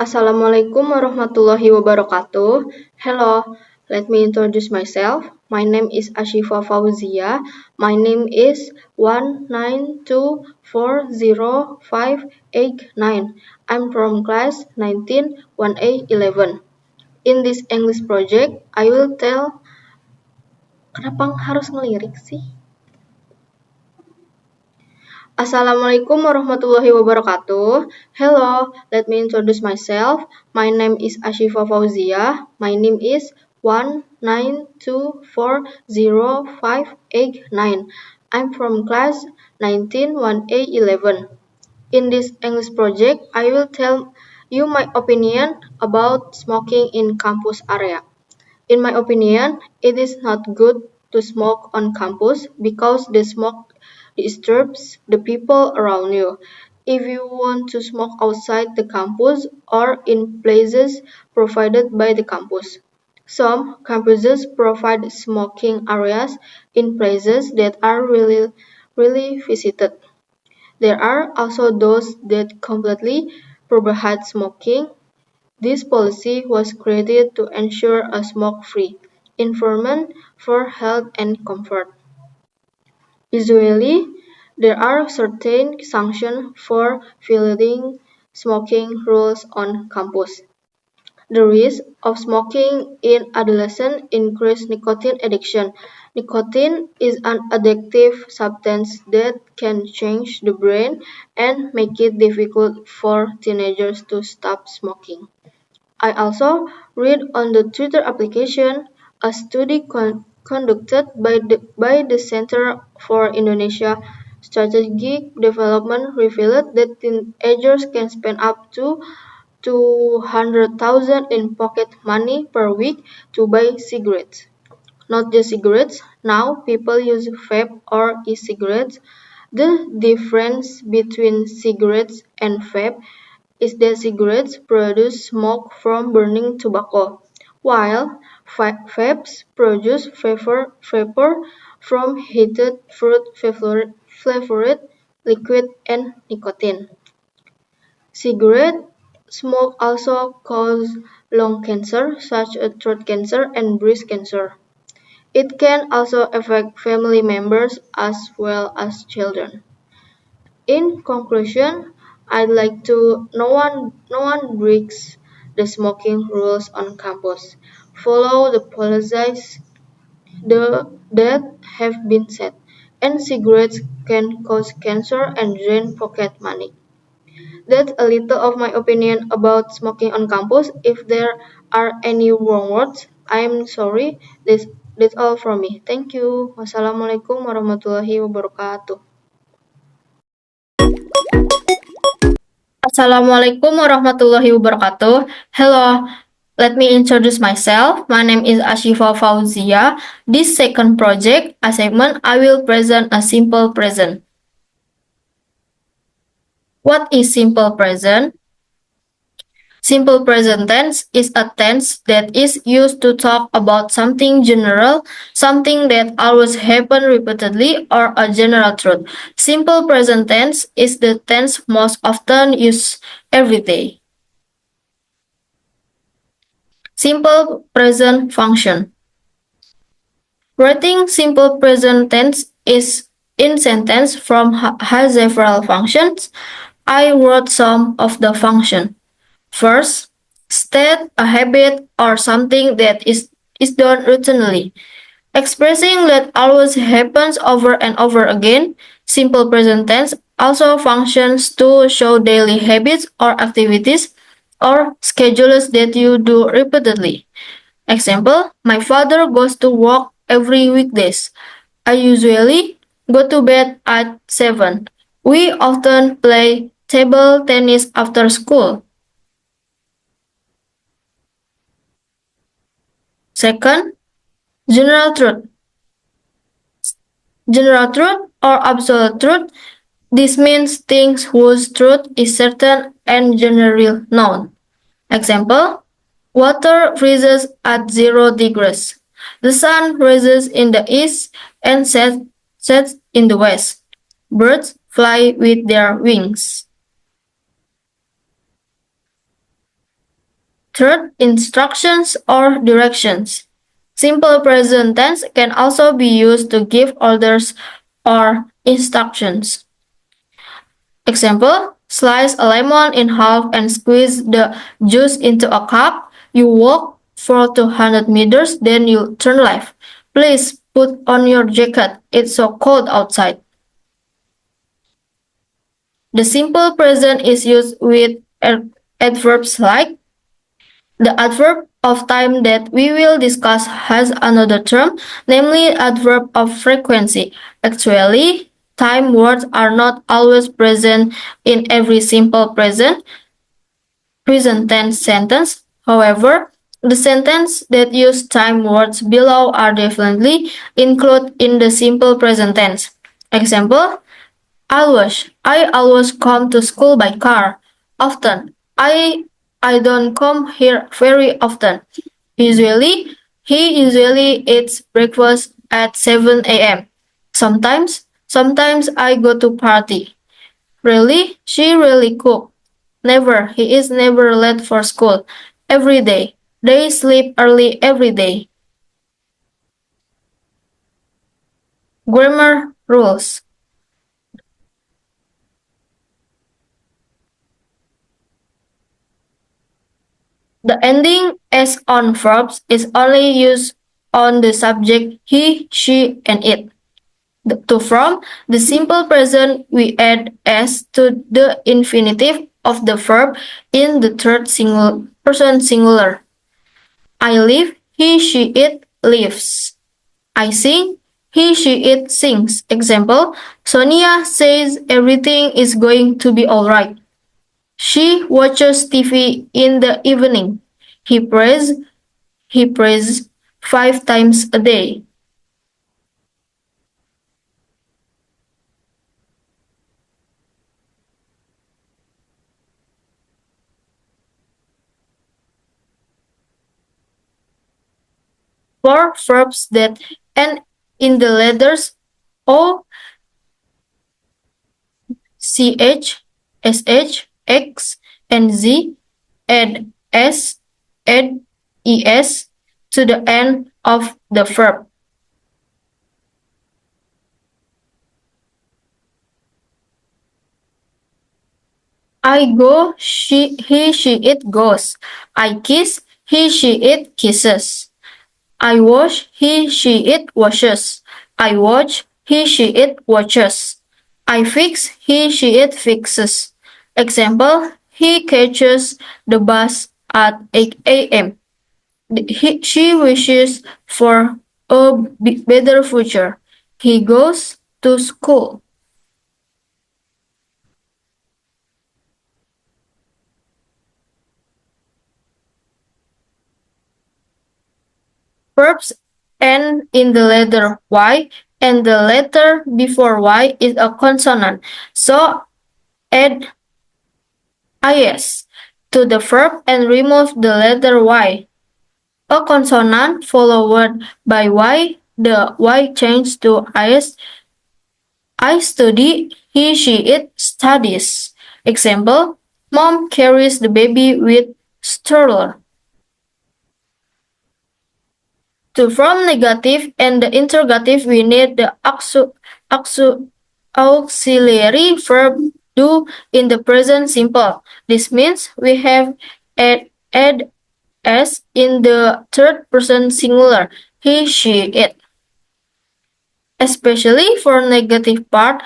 Assalamualaikum warahmatullahi wabarakatuh. Hello, let me introduce myself. My name is Ashifa Fauzia. My name is 192405889. I'm from class 19 1A11. In this English project, I will tell. Kenapa harus ngelirik sih? Assalamualaikum warahmatullahi wabarakatuh. Hello, let me introduce myself. My name is Ashifa Fauzia. My name is 192405889. I'm from class 19 1A11. In this English project, I will tell you my opinion about smoking in campus area. In my opinion, it is not good to smoke on campus because the smoke disturbs the people around you. If you want to smoke outside the campus or in places provided by the campus. Some campuses provide smoking areas in places that are really visited. There are also those that completely prohibit smoking. This policy was created to ensure a smoke-free environment for health and comfort. Usually, there are certain sanctions for violating smoking rules on campus. The risk of smoking in adolescents increases nicotine addiction. Nicotine is an addictive substance that can change the brain and make it difficult for teenagers to stop smoking. I also read on the Twitter application a study conducted by the Center for Indonesia Strategic Development revealed that teenagers can spend up to 200,000 in pocket money per week to buy cigarettes. Not just cigarettes, now people use vape or e-cigarettes. The difference between cigarettes and vape is that cigarettes produce smoke from burning tobacco, while vapes produce vapor from heated fruit-flavored liquid and nicotine. Cigarette smoke also causes lung cancer, such as throat cancer and breast cancer. It can also affect family members as well as children. In conclusion, I'd like to no one breaks the smoking rules on campus. Follow the policies that have been set. And cigarettes can cause cancer and drain pocket money. That's a little of my opinion about smoking on campus. If there are any wrong words, I'm sorry. That's all from me. Thank you. Wassalamualaikum warahmatullahi wabarakatuh. Assalamualaikum warahmatullahi wabarakatuh. Hello, let me introduce myself. My name is Ashifa Fauzia. This second project assignment, I will present a simple present. What is simple present? Simple present tense is a tense that is used to talk about something general, something that always happens repeatedly, or a general truth. Simple present tense is the tense most often used every day. Simple present function. Writing simple present tense is in sentence from has several functions. I wrote some of the function. First, state a habit or something that is done routinely. Expressing that always happens over and over again, simple present tense also functions to show daily habits or activities or schedules that you do repeatedly. Example, my father goes to work every weekdays. I usually go to bed at 7. We often play table tennis after school. Second, general truth. General truth or absolute truth. This means things whose truth is certain and generally known. Example, water freezes at 0 degrees. The sun rises in the east and sets in the west. Birds fly with their wings. Third, instructions or directions. Simple present tense can also be used to give orders or instructions. Example, slice a lemon in half and squeeze the juice into a cup. You walk for 200 meters, then you turn left. Please put on your jacket. It's so cold outside. The simple present is used with adverbs like the adverb of time that we will discuss has another term, namely adverb of frequency. Actually, time words are not always present in every simple present tense sentence. However, the sentences that use time words below are definitely included in the simple present tense. Example, always. I always come to school by car. Often. I don't come here very often. Usually, he usually eats breakfast at 7 a.m. Sometimes I go to party. Really? She really cook. Never. He is never late for school. Every day. They sleep early every day. Grammar rules. The ending s on verbs is only used on the subject he, she, and it. To from the simple present, we add s to the infinitive of the verb in the third person singular. I live, he, she, it lives. I sing, he, she, it sings. Example, Sonia says everything is going to be alright. She watches TV in the evening. He prays He prays 5 times a day. For verbs that end in the letters O, CH, SH, X, and Z, add S, add ES to the end of the verb. I go, he, she, it goes. I kiss, he, she, it kisses. I wash, he, she, it washes. I watch, he, she, it watches. I fix, he, she, it fixes. Example, he catches the bus at 8 a.m. She wishes for a better future. He goes to school. Verbs end in the letter Y and the letter before Y is a consonant. So add is to the verb and remove the letter Y. A consonant followed by Y, the Y changes to is. I study, he, she, it studies. Example, mom carries the baby with stroller. To form negative and the interrogative, we need the auxiliary verb do in the present simple. This means we have add s in the third person singular, he, she, it. Especially for negative part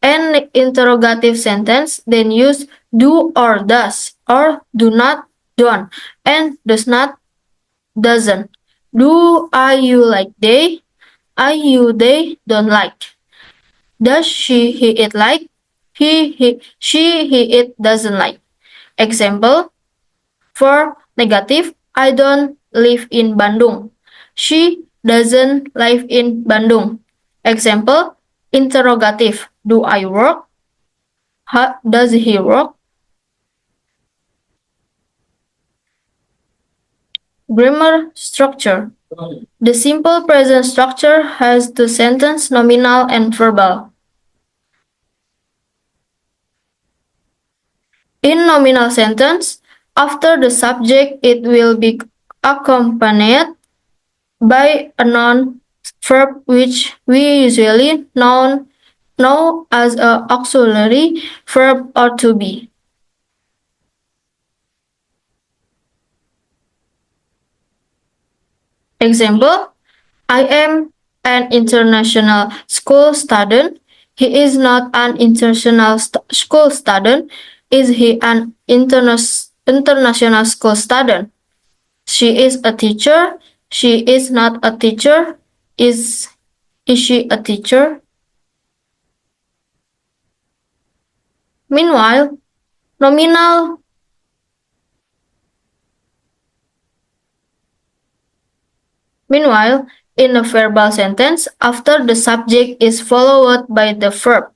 and interrogative sentence, then use do or does, or do not, don't, and does not, doesn't. Do I you like they? I you they don't like. Does she he it like? She he it doesn't like. Example, for negative, I don't live in Bandung. She doesn't live in Bandung. Example, interrogative, do I work? How does he work? Grammar structure. The simple present structure has two sentence, nominal and verbal. In nominal sentence, After the subject, it will be accompanied by a noun verb which we usually know as a auxiliary verb or to be. Example, I am an international school student. He is not an international school student. Is he an international school student? She is a teacher. She is not a teacher. Is is she a teacher? Meanwhile, nominal meanwhile in a verbal sentence after the subject is followed by the verb.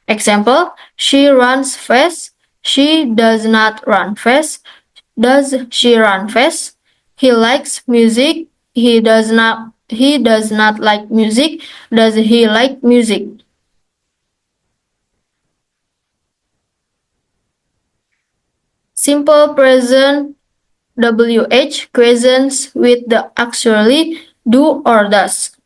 Example, she runs fast. She does not run fast. Does she run fast? He likes music. He does not like music. Does he like music? Simple present WH questions with the actually do or does.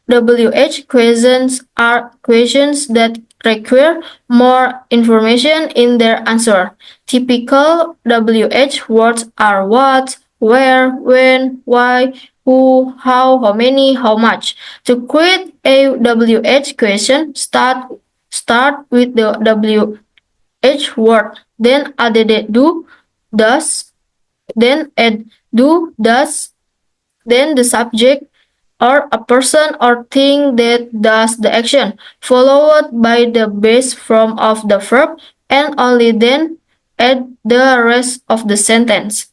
WH questions are questions that require more information in their answer. Typical WH words are what, where, when, why, who, how many, how much. To create a WH question, start with the WH word, then add the do, does, then add do, does, then the subject or a person or thing that does the action, followed by the base form of the verb, and only then add the rest of the sentence.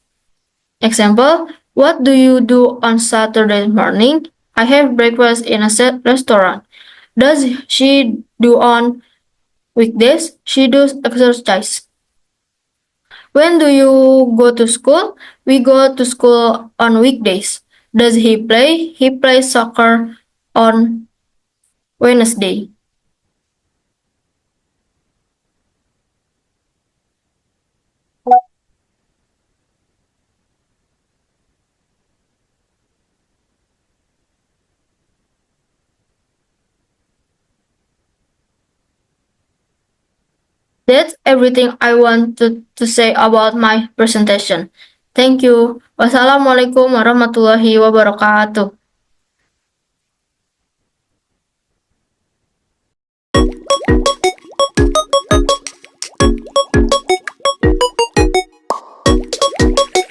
Example, what do you do on Saturday morning? I have breakfast in a restaurant. Does she do on weekdays? She does exercise. When do you go to school? We go to school on weekdays. Does he play? He plays soccer on Wednesday. That's everything I wanted to say about my presentation. Thank you. Wassalamualaikum warahmatullahi wabarakatuh.